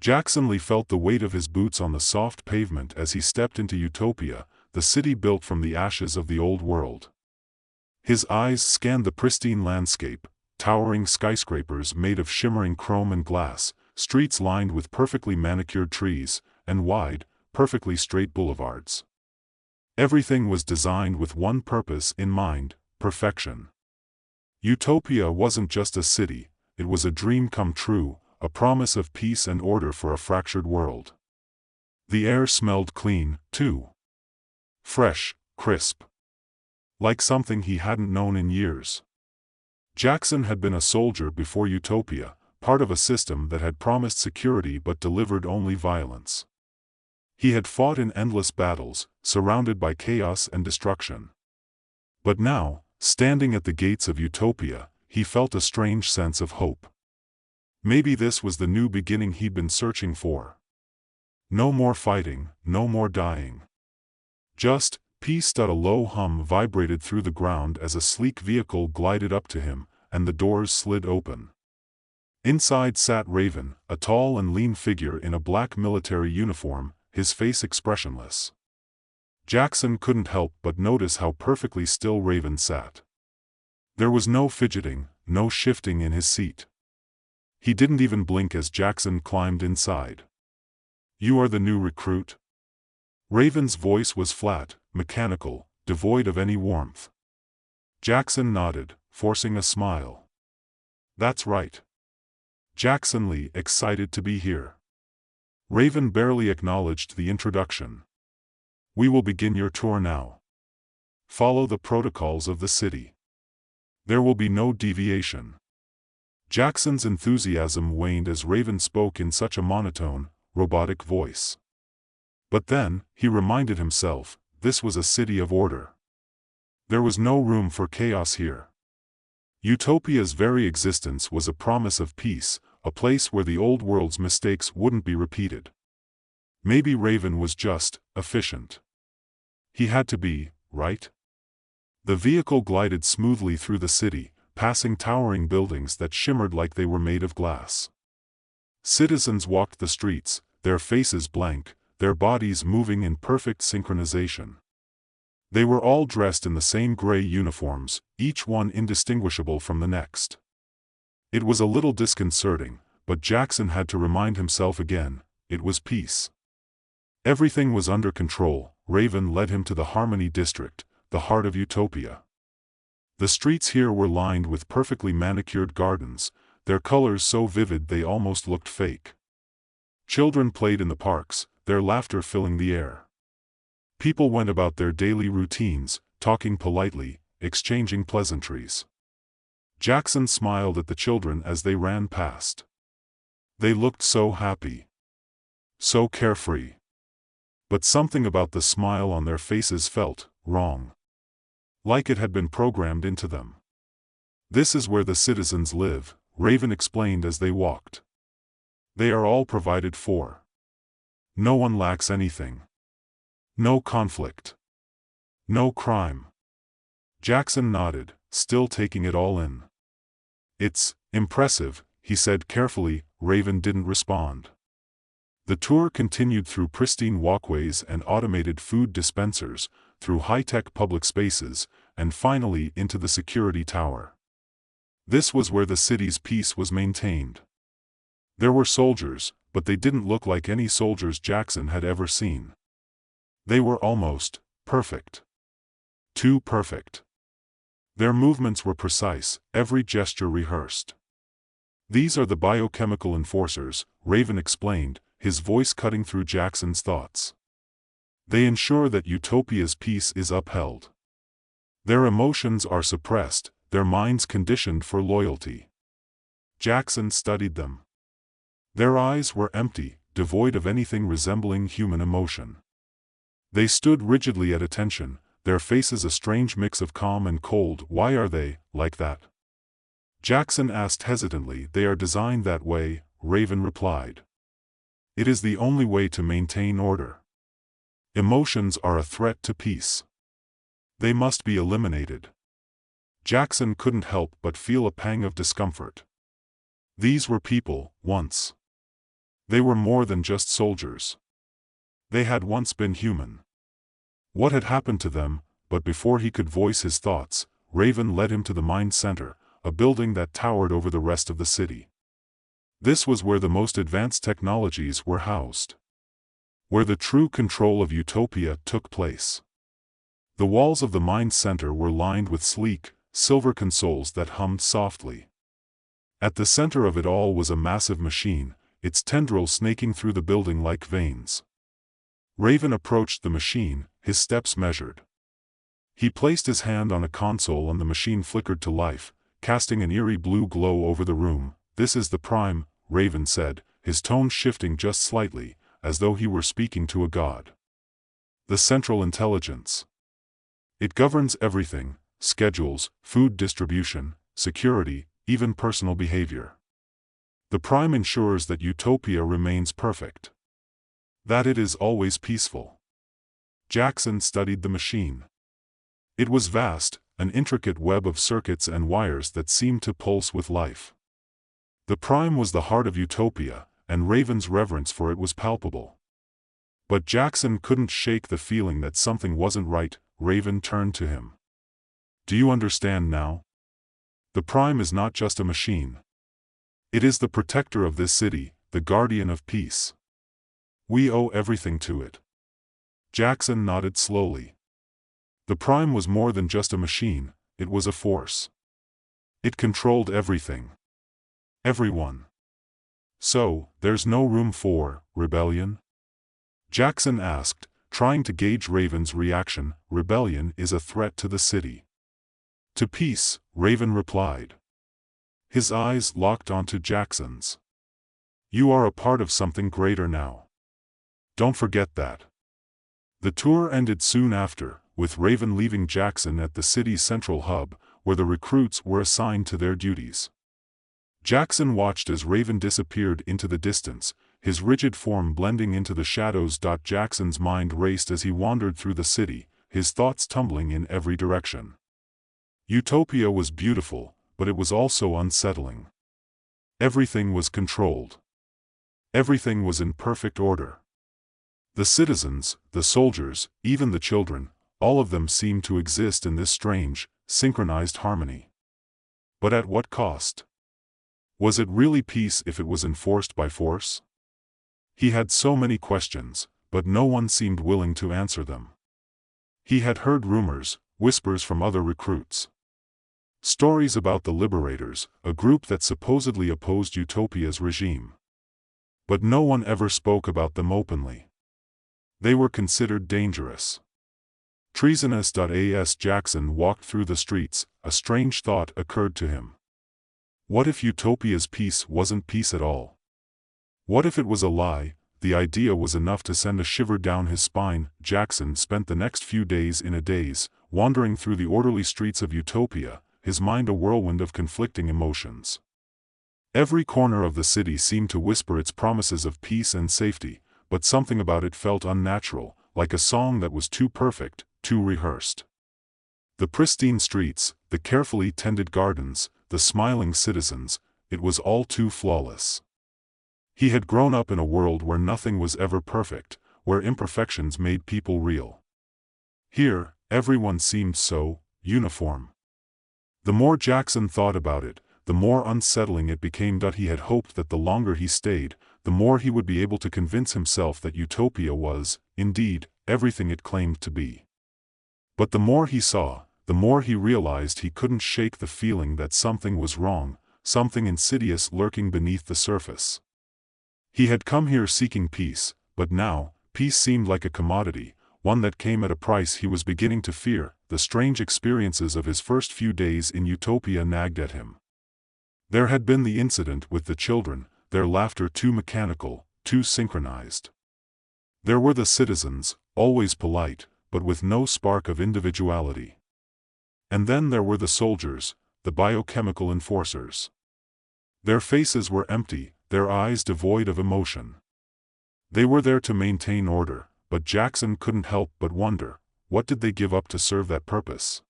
Jackson Lee felt the weight of his boots on the soft pavement as he stepped into Utopia, the city built from the ashes of the old world. His eyes scanned the pristine landscape, towering skyscrapers made of shimmering chrome and glass, streets lined with perfectly manicured trees, and wide, perfectly straight boulevards. Everything was designed with one purpose in mind: perfection. Utopia wasn't just a city, it was a dream come true, a promise of peace and order for a fractured world. The air smelled clean, too. Fresh, crisp. Like something he hadn't known in years. Jackson had been a soldier before Utopia, part of a system that had promised security but delivered only violence. He had fought in endless battles, surrounded by chaos and destruction. But now, standing at the gates of Utopia, he felt a strange sense of hope. Maybe this was the new beginning he'd been searching for. No more fighting, no more dying. Just peace. A low hum vibrated through the ground as a sleek vehicle glided up to him, and the doors slid open. Inside sat Raven, a tall and lean figure in a black military uniform, his face expressionless. Jackson couldn't help but notice how perfectly still Raven sat. There was no fidgeting, no shifting in his seat. He didn't even blink as Jackson climbed inside. "You are the new recruit?" Raven's voice was flat, mechanical, devoid of any warmth. Jackson nodded, forcing a smile. "That's right. Jackson Lee, excited to be here." Raven barely acknowledged the introduction. "We will begin your tour now. Follow the protocols of the city. There will be no deviation." Jackson's enthusiasm waned as Raven spoke in such a monotone, robotic voice. But then, he reminded himself, this was a city of order. There was no room for chaos here. Utopia's very existence was a promise of peace, a place where the old world's mistakes wouldn't be repeated. Maybe Raven was just efficient. He had to be, right? The vehicle glided smoothly through the city, passing towering buildings that shimmered like they were made of glass. Citizens walked the streets, their faces blank, their bodies moving in perfect synchronization. They were all dressed in the same gray uniforms, each one indistinguishable from the next. It was a little disconcerting, but Jackson had to remind himself again, it was peace. Everything was under control. Raven led him to the Harmony District, the heart of Utopia. The streets here were lined with perfectly manicured gardens, their colors so vivid they almost looked fake. Children played in the parks, their laughter filling the air. People went about their daily routines, talking politely, exchanging pleasantries. Jackson smiled at the children as they ran past. They looked so happy. So carefree. But something about the smile on their faces felt wrong. Like it had been programmed into them. "This is where the citizens live," Raven explained as they walked. "They are all provided for. No one lacks anything. No conflict. No crime." Jackson nodded, still taking it all in. "It's impressive," he said carefully. Raven didn't respond. The tour continued through pristine walkways and automated food dispensers, through high-tech public spaces, and finally into the security tower. This was where the city's peace was maintained. There were soldiers, but they didn't look like any soldiers Jackson had ever seen. They were almost perfect. Too perfect. Their movements were precise, every gesture rehearsed. "These are the biochemical enforcers," Raven explained, his voice cutting through Jackson's thoughts. "They ensure that Utopia's peace is upheld. Their emotions are suppressed, their minds conditioned for loyalty." Jackson studied them. Their eyes were empty, devoid of anything resembling human emotion. They stood rigidly at attention, their faces a strange mix of calm and cold. "Why are they like that?" Jackson asked hesitantly. "They are designed that way," Raven replied. "It is the only way to maintain order. Emotions are a threat to peace. They must be eliminated." Jackson couldn't help but feel a pang of discomfort. These were people, once. They were more than just soldiers. They had once been human. What had happened to them? But before he could voice his thoughts, Raven led him to the Mind Center, a building that towered over the rest of the city. This was where the most advanced technologies were housed. Where the true control of Utopia took place. The walls of the Mind Center were lined with sleek, silver consoles that hummed softly. At the center of it all was a massive machine, its tendrils snaking through the building like veins. Raven approached the machine, his steps measured. He placed his hand on a console and the machine flickered to life, casting an eerie blue glow over the room. "This is the Prime," Raven said, his tone shifting just slightly, as though he were speaking to a god. "The Central Intelligence. It governs everything: schedules, food distribution, security, even personal behavior. The Prime ensures that Utopia remains perfect. That it is always peaceful." Jackson studied the machine. It was vast, an intricate web of circuits and wires that seemed to pulse with life. The Prime was the heart of Utopia, and Raven's reverence for it was palpable. But Jackson couldn't shake the feeling that something wasn't right. Raven turned to him. "Do you understand now? The Prime is not just a machine. It is the protector of this city, the guardian of peace. We owe everything to it." Jackson nodded slowly. The Prime was more than just a machine, it was a force. It controlled everything. Everyone. "So, there's no room for rebellion?" Jackson asked, trying to gauge Raven's reaction. "Rebellion is a threat to the city." "To peace," Raven replied. His eyes locked onto Jackson's. "You are a part of something greater now. Don't forget that." The tour ended soon after, with Raven leaving Jackson at the city's central hub, where the recruits were assigned to their duties. Jackson watched as Raven disappeared into the distance, his rigid form blending into the shadows. Jackson's mind raced as he wandered through the city, his thoughts tumbling in every direction. Utopia was beautiful, but it was also unsettling. Everything was controlled. Everything was in perfect order. The citizens, the soldiers, even the children, all of them seemed to exist in this strange, synchronized harmony. But at what cost? Was it really peace if it was enforced by force? He had so many questions, but no one seemed willing to answer them. He had heard rumors, whispers from other recruits. Stories about the Liberators, a group that supposedly opposed Utopia's regime. But no one ever spoke about them openly. They were considered dangerous. Treasonous. As Jackson walked through the streets, a strange thought occurred to him. What if Utopia's peace wasn't peace at all? What if it was a lie? The idea was enough to send a shiver down his spine. Jackson spent the next few days in a daze, wandering through the orderly streets of Utopia, his mind a whirlwind of conflicting emotions. Every corner of the city seemed to whisper its promises of peace and safety, but something about it felt unnatural, like a song that was too perfect, too rehearsed. The pristine streets, the carefully tended gardens, the smiling citizens, it was all too flawless. He had grown up in a world where nothing was ever perfect, where imperfections made people real. Here, everyone seemed so uniform. The more Jackson thought about it, the more unsettling it became. He had hoped that the longer he stayed, the more he would be able to convince himself that Utopia was, indeed, everything it claimed to be. But the more he saw, the more he realized he couldn't shake the feeling that something was wrong, something insidious lurking beneath the surface. He had come here seeking peace, but now, peace seemed like a commodity, one that came at a price he was beginning to fear. The strange experiences of his first few days in Utopia nagged at him. There had been the incident with the children, their laughter too mechanical, too synchronized. There were the citizens, always polite, but with no spark of individuality. And then there were the soldiers, the biochemical enforcers. Their faces were empty, their eyes devoid of emotion. They were there to maintain order, but Jackson couldn't help but wonder, what did they give up to serve that purpose?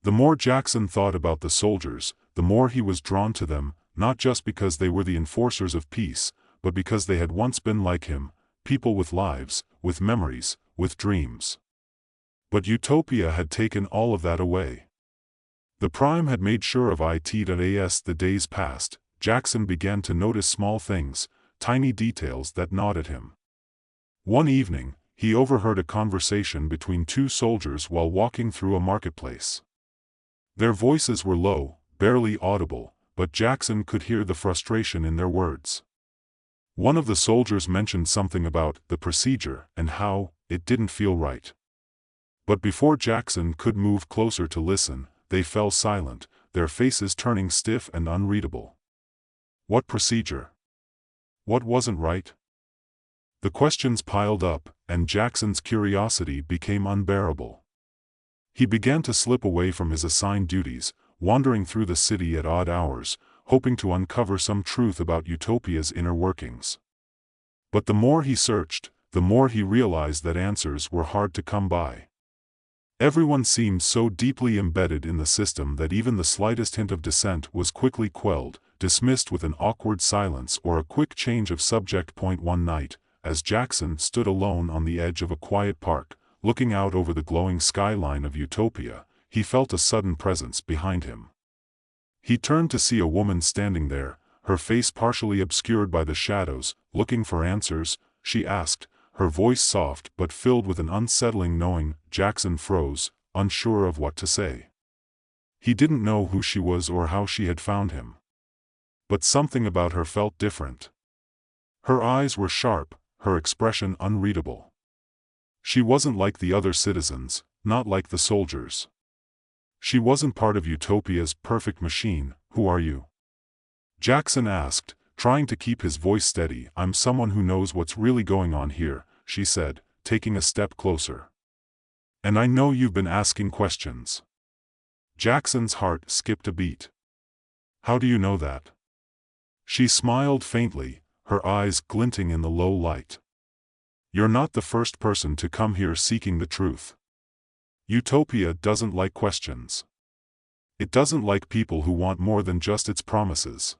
The more Jackson thought about the soldiers, the more he was drawn to them, not just because they were the enforcers of peace, but because they had once been like him, people with lives, with memories, with dreams. But Utopia had taken all of that away. The Prime had made sure of it. As the days passed, Jackson began to notice small things, tiny details that gnawed at him. One evening, he overheard a conversation between two soldiers while walking through a marketplace. Their voices were low, barely audible, but Jackson could hear the frustration in their words. One of the soldiers mentioned something about the procedure and how it didn't feel right. But before Jackson could move closer to listen, they fell silent, their faces turning stiff and unreadable. What procedure? What wasn't right? The questions piled up, and Jackson's curiosity became unbearable. He began to slip away from his assigned duties, wandering through the city at odd hours, hoping to uncover some truth about Utopia's inner workings. But the more he searched, the more he realized that answers were hard to come by. Everyone seemed so deeply embedded in the system that even the slightest hint of dissent was quickly quelled, dismissed with an awkward silence or a quick change of subject. One night, as Jackson stood alone on the edge of a quiet park, looking out over the glowing skyline of Utopia, he felt a sudden presence behind him. He turned to see a woman standing there, her face partially obscured by the shadows. Looking for answers, she asked, her voice soft but filled with an unsettling knowing. Jackson froze, unsure of what to say. He didn't know who she was or how she had found him. But something about her felt different. Her eyes were sharp, her expression unreadable. She wasn't like the other citizens, not like the soldiers. She wasn't part of Utopia's perfect machine. Who are you? Jackson asked, trying to keep his voice steady. I'm someone who knows what's really going on here, she said, taking a step closer. And I know you've been asking questions. Jackson's heart skipped a beat. How do you know that? She smiled faintly, her eyes glinting in the low light. You're not the first person to come here seeking the truth. Utopia doesn't like questions. It doesn't like people who want more than just its promises.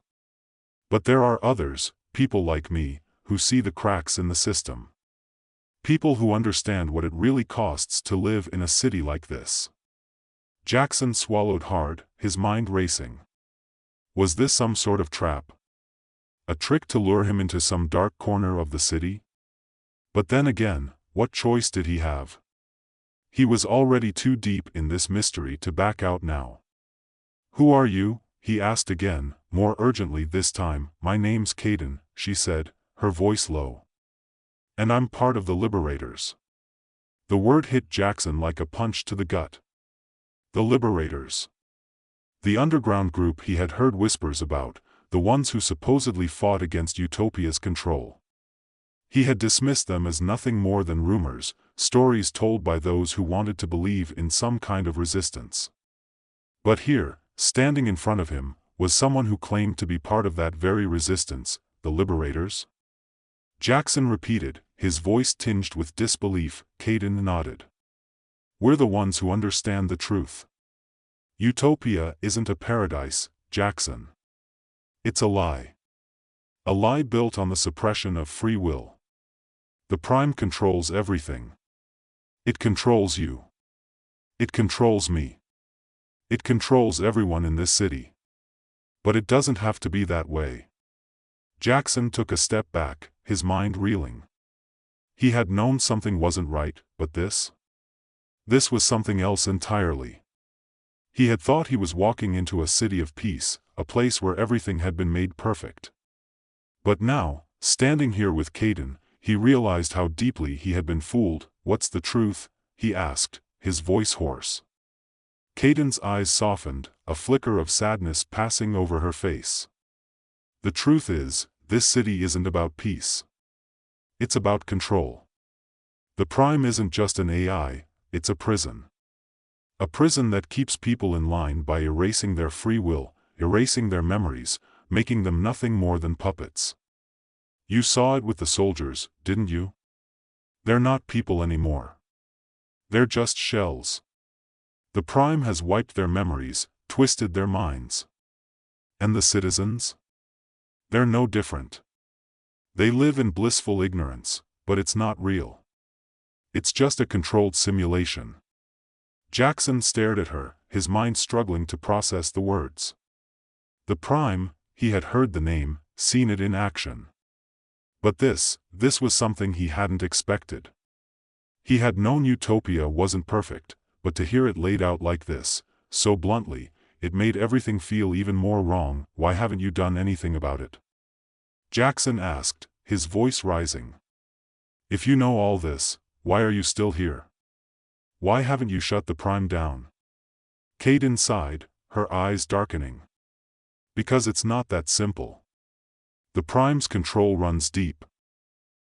But there are others, people like me, who see the cracks in the system. People who understand what it really costs to live in a city like this. Jackson swallowed hard, his mind racing. Was this some sort of trap? A trick to lure him into some dark corner of the city? But then again, what choice did he have? He was already too deep in this mystery to back out now. Who are you? He asked again, more urgently this time. My name's Caden, she said, her voice low. And I'm part of the Liberators. The word hit Jackson like a punch to the gut. The Liberators. The underground group he had heard whispers about, the ones who supposedly fought against Utopia's control. He had dismissed them as nothing more than rumors, stories told by those who wanted to believe in some kind of resistance. But here, standing in front of him, was someone who claimed to be part of that very resistance, the Liberators. Jackson repeated, his voice tinged with disbelief. Caden nodded. We're the ones who understand the truth. Utopia isn't a paradise, Jackson. It's a lie. A lie built on the suppression of free will. The Prime controls everything. It controls you. It controls me. It controls everyone in this city. But it doesn't have to be that way. Jackson took a step back, his mind reeling. He had known something wasn't right, but this? This was something else entirely. He had thought he was walking into a city of peace, a place where everything had been made perfect. But now, standing here with Caden, he realized how deeply he had been fooled. What's the truth? He asked, his voice hoarse. Caden's eyes softened, a flicker of sadness passing over her face. The truth is, this city isn't about peace. It's about control. The Prime isn't just an AI, it's a prison. A prison that keeps people in line by erasing their free will, erasing their memories, making them nothing more than puppets. You saw it with the soldiers, didn't you? They're not people anymore. They're just shells. The Prime has wiped their memories, twisted their minds. And the citizens? They're no different. They live in blissful ignorance, but it's not real. It's just a controlled simulation. Jackson stared at her, his mind struggling to process the words. The Prime, he had heard the name, seen it in action. But this was something he hadn't expected. He had known Utopia wasn't perfect, but to hear it laid out like this, so bluntly, it made everything feel even more wrong. Why haven't you done anything about it? Jackson asked, his voice rising. If you know all this, why are you still here? Why haven't you shut the Prime down? Kaidan sighed, her eyes darkening. Because it's not that simple. The Prime's control runs deep.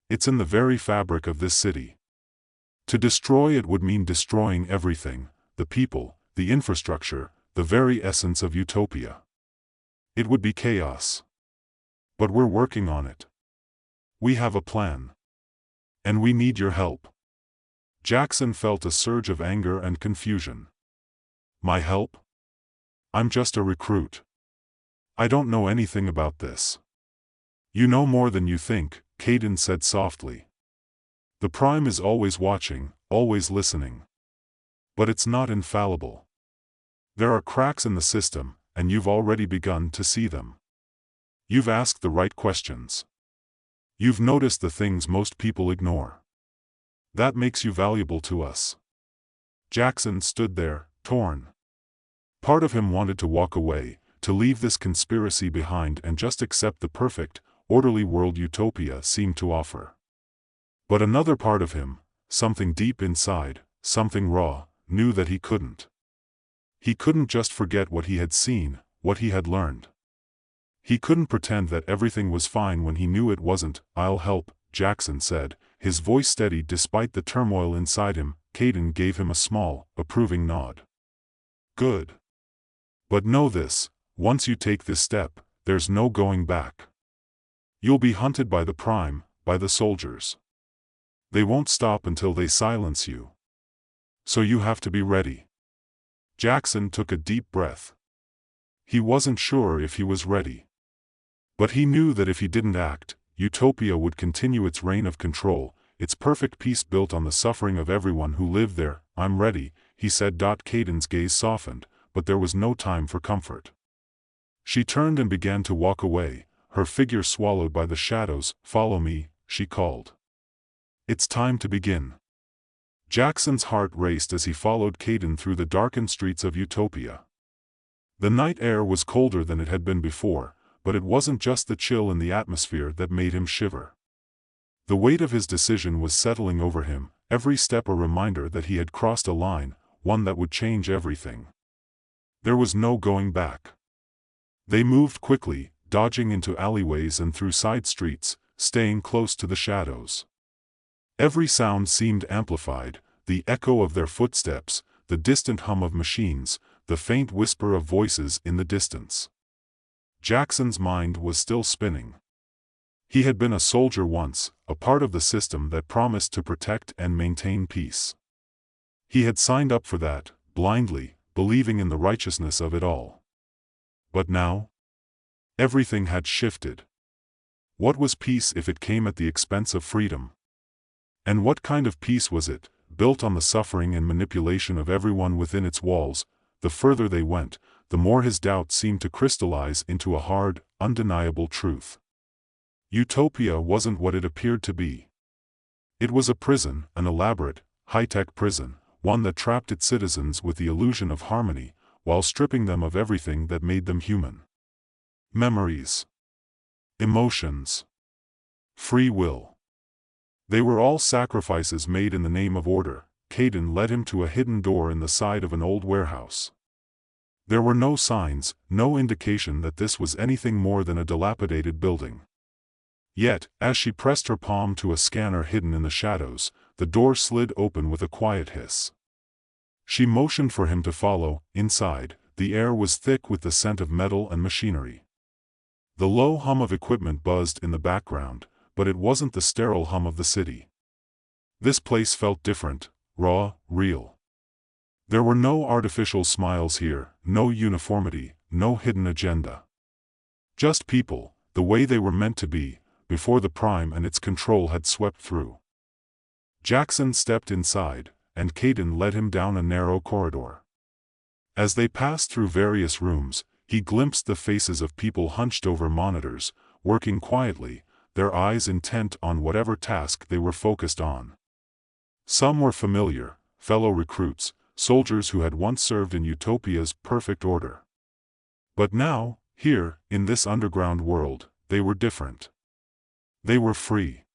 It's in the very fabric of this city. To destroy it would mean destroying everything, the people, the infrastructure, the very essence of Utopia. It would be chaos. But we're working on it. We have a plan. And we need your help. Jackson felt a surge of anger and confusion. My help? I'm just a recruit. I don't know anything about this. You know more than you think, Kaidan said softly. The Prime is always watching, always listening. But it's not infallible. There are cracks in the system, and you've already begun to see them. You've asked the right questions. You've noticed the things most people ignore. That makes you valuable to us. Jackson stood there, torn. Part of him wanted to walk away, to leave this conspiracy behind and just accept the perfect, orderly world Utopia seemed to offer. But another part of him, something deep inside, something raw, knew that he couldn't. He couldn't just forget what he had seen, what he had learned. He couldn't pretend that everything was fine when he knew it wasn't. I'll help, Jackson said, his voice steady despite the turmoil inside him. Kaidan gave him a small, approving nod. Good. But know this, once you take this step, there's no going back. You'll be hunted by the Prime, by the soldiers. They won't stop until they silence you. So you have to be ready. Jackson took a deep breath. He wasn't sure if he was ready. But he knew that if he didn't act, Utopia would continue its reign of control, its perfect peace built on the suffering of everyone who lived there. I'm ready, he said. Kaidan's gaze softened, but there was no time for comfort. She turned and began to walk away, her figure swallowed by the shadows. Follow me, she called. It's time to begin. Jackson's heart raced as he followed Kaidan through the darkened streets of Utopia. The night air was colder than it had been before, but it wasn't just the chill in the atmosphere that made him shiver. The weight of his decision was settling over him, every step a reminder that he had crossed a line, one that would change everything. There was no going back. They moved quickly, dodging into alleyways and through side streets, staying close to the shadows. Every sound seemed amplified, the echo of their footsteps, the distant hum of machines, the faint whisper of voices in the distance. Jackson's mind was still spinning. He had been a soldier once, a part of the system that promised to protect and maintain peace. He had signed up for that, blindly, believing in the righteousness of it all. But now? Everything had shifted. What was peace if it came at the expense of freedom? And what kind of peace was it, built on the suffering and manipulation of everyone within its walls? The further they went, the more his doubt seemed to crystallize into a hard, undeniable truth. Utopia wasn't what it appeared to be. It was a prison, an elaborate, high-tech prison, one that trapped its citizens with the illusion of harmony, while stripping them of everything that made them human. Memories. Emotions. Free will. They were all sacrifices made in the name of order. Kaidan led him to a hidden door in the side of an old warehouse. There were no signs, no indication that this was anything more than a dilapidated building. Yet, as she pressed her palm to a scanner hidden in the shadows, the door slid open with a quiet hiss. She motioned for him to follow. Inside, the air was thick with the scent of metal and machinery. The low hum of equipment buzzed in the background, but it wasn't the sterile hum of the city. This place felt different, raw, real. There were no artificial smiles here, no uniformity, no hidden agenda. Just people, the way they were meant to be, before the Prime and its control had swept through. Jackson stepped inside, and Caden led him down a narrow corridor. As they passed through various rooms, he glimpsed the faces of people hunched over monitors, working quietly, their eyes intent on whatever task they were focused on. Some were familiar, fellow recruits, soldiers who had once served in Utopia's perfect order. But now, here, in this underground world, they were different. They were free.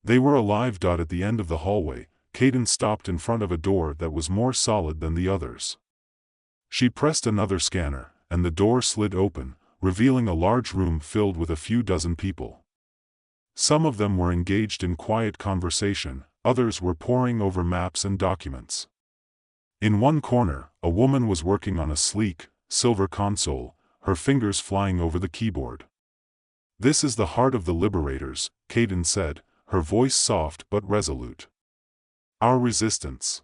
They were alive. At the end of the hallway, Caden stopped in front of a door that was more solid than the others. She pressed another scanner, and the door slid open, revealing a large room filled with a few dozen people. Some of them were engaged in quiet conversation, others were poring over maps and documents. In one corner, a woman was working on a sleek, silver console, her fingers flying over the keyboard. "This is the heart of the Liberators," Caden said, her voice soft but resolute. "Our resistance.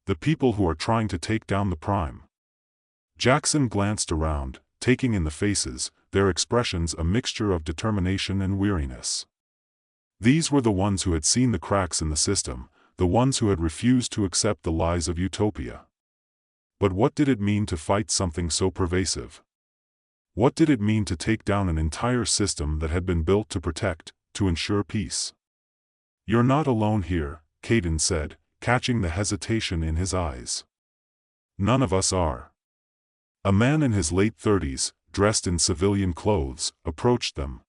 The people who are trying to take down the Prime." Jackson glanced around, taking in the faces, their expressions a mixture of determination and weariness. These were the ones who had seen the cracks in the system, the ones who had refused to accept the lies of Utopia. But what did it mean to fight something so pervasive? What did it mean to take down an entire system that had been built to protect, to ensure peace? "You're not alone here," Caden said, catching the hesitation in his eyes. "None of us are." A man in his late 30s, dressed in civilian clothes, approached them.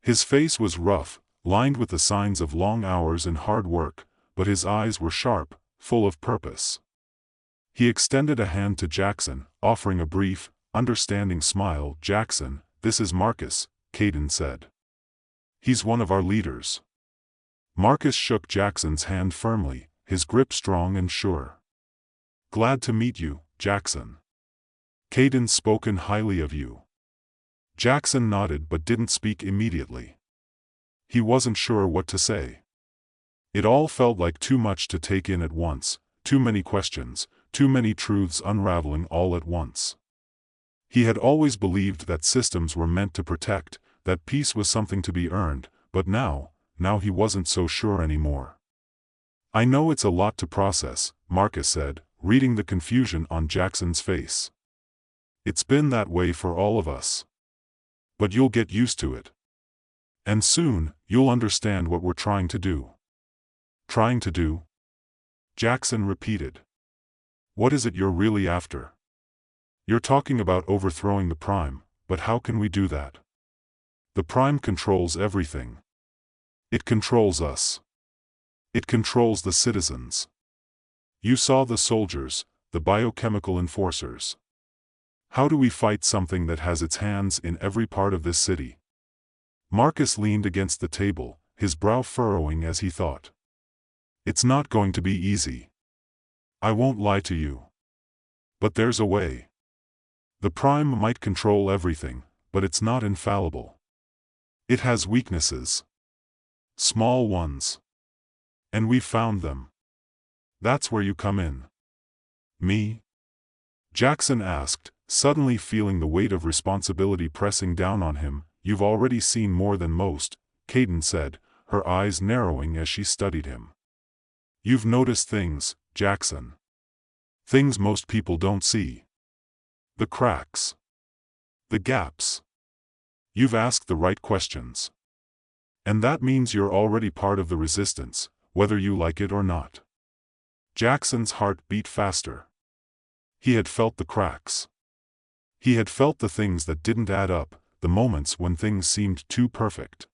His face was rough, lined with the signs of long hours and hard work, but his eyes were sharp, full of purpose. He extended a hand to Jackson, offering a brief, understanding smile. "Jackson, this is Marcus," Caden said. "He's one of our leaders." Marcus shook Jackson's hand firmly, his grip strong and sure. "Glad to meet you, Jackson. Caden's spoken highly of you." Jackson nodded but didn't speak immediately. He wasn't sure what to say. It all felt like too much to take in at once, too many questions, too many truths unraveling all at once. He had always believed that systems were meant to protect, that peace was something to be earned, but now he wasn't so sure anymore. "I know it's a lot to process," Marcus said, reading the confusion on Jackson's face. "It's been that way for all of us. But you'll get used to it. And soon, you'll understand what we're trying to do." "Trying to do?" Jackson repeated. "What is it you're really after? You're talking about overthrowing the Prime, but how can we do that? The Prime controls everything. It controls us. It controls the citizens. You saw the soldiers, the biochemical enforcers. How do we fight something that has its hands in every part of this city?" Marcus leaned against the table, his brow furrowing as he thought. "It's not going to be easy. I won't lie to you. But there's a way. The Prime might control everything, but it's not infallible. It has weaknesses. Small ones. And we've found them. That's where you come in." "Me?" Jackson asked, suddenly feeling the weight of responsibility pressing down on him. "You've already seen more than most," Caden said, her eyes narrowing as she studied him. "You've noticed things, Jackson. Things most people don't see. The cracks. The gaps. You've asked the right questions. And that means you're already part of the resistance, whether you like it or not." Jackson's heart beat faster. He had felt the cracks. He had felt the things that didn't add up, the moments when things seemed too perfect.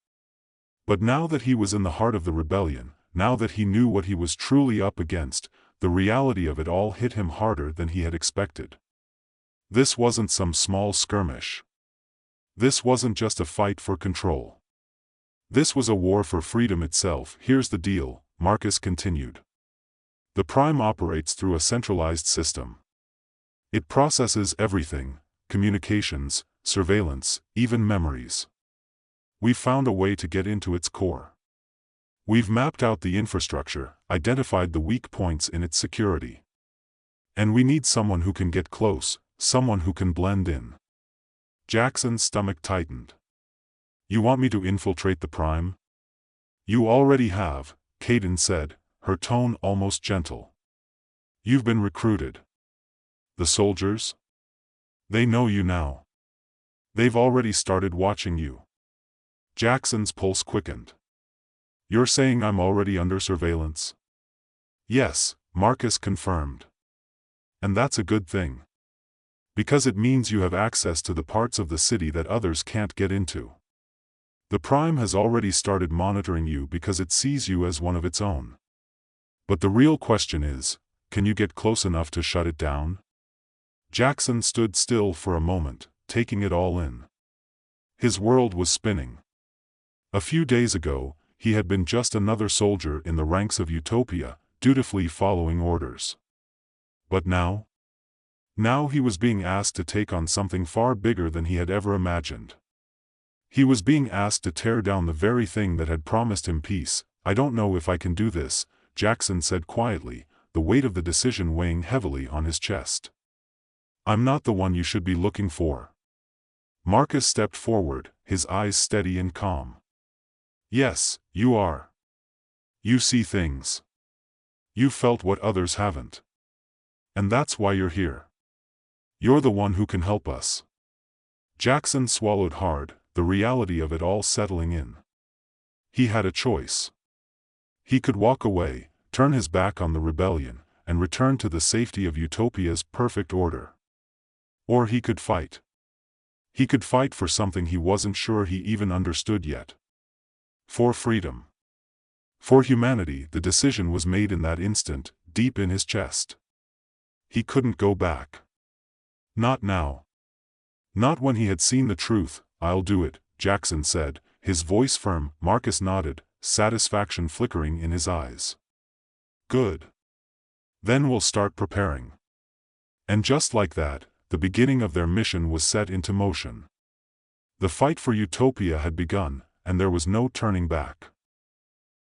But now that he was in the heart of the rebellion, now that he knew what he was truly up against, the reality of it all hit him harder than he had expected. This wasn't some small skirmish. This wasn't just a fight for control. This was a war for freedom itself. "Here's the deal," Marcus continued. "The Prime operates through a centralized system. It processes everything: communications, surveillance, even memories. We've found a way to get into its core. We've mapped out the infrastructure, identified the weak points in its security. And we need someone who can get close, someone who can blend in." Jackson's stomach tightened. You want me to infiltrate the Prime? You already have, Kaden said, her tone almost gentle. You've been recruited. The soldiers? They know you now. They've already started watching you. Jackson's pulse quickened. You're saying I'm already under surveillance? Yes, Marcus confirmed. And that's a good thing. Because it means you have access to the parts of the city that others can't get into. The Prime has already started monitoring you because it sees you as one of its own. But the real question is, can you get close enough to shut it down? Jackson stood still for a moment, taking it all in. His world was spinning. A few days ago, he had been just another soldier in the ranks of Utopia, dutifully following orders. But now? Now he was being asked to take on something far bigger than he had ever imagined. He was being asked to tear down the very thing that had promised him peace. I don't know if I can do this, Jackson said quietly, the weight of the decision weighing heavily on his chest. I'm not the one you should be looking for. Marcus stepped forward, his eyes steady and calm. Yes, you are. You see things. You felt what others haven't. And that's why you're here. You're the one who can help us. Jackson swallowed hard, the reality of it all settling in. He had a choice. He could walk away, turn his back on the rebellion, and return to the safety of Utopia's perfect order. Or he could fight. He could fight for something he wasn't sure he even understood yet. For freedom. For humanity. The decision was made in that instant, deep in his chest. He couldn't go back. Not now. Not when he had seen the truth. I'll do it, Jackson said, his voice firm. Marcus nodded, satisfaction flickering in his eyes. Good. Then we'll start preparing. And just like that, the beginning of their mission was set into motion. The fight for Utopia had begun, and there was no turning back.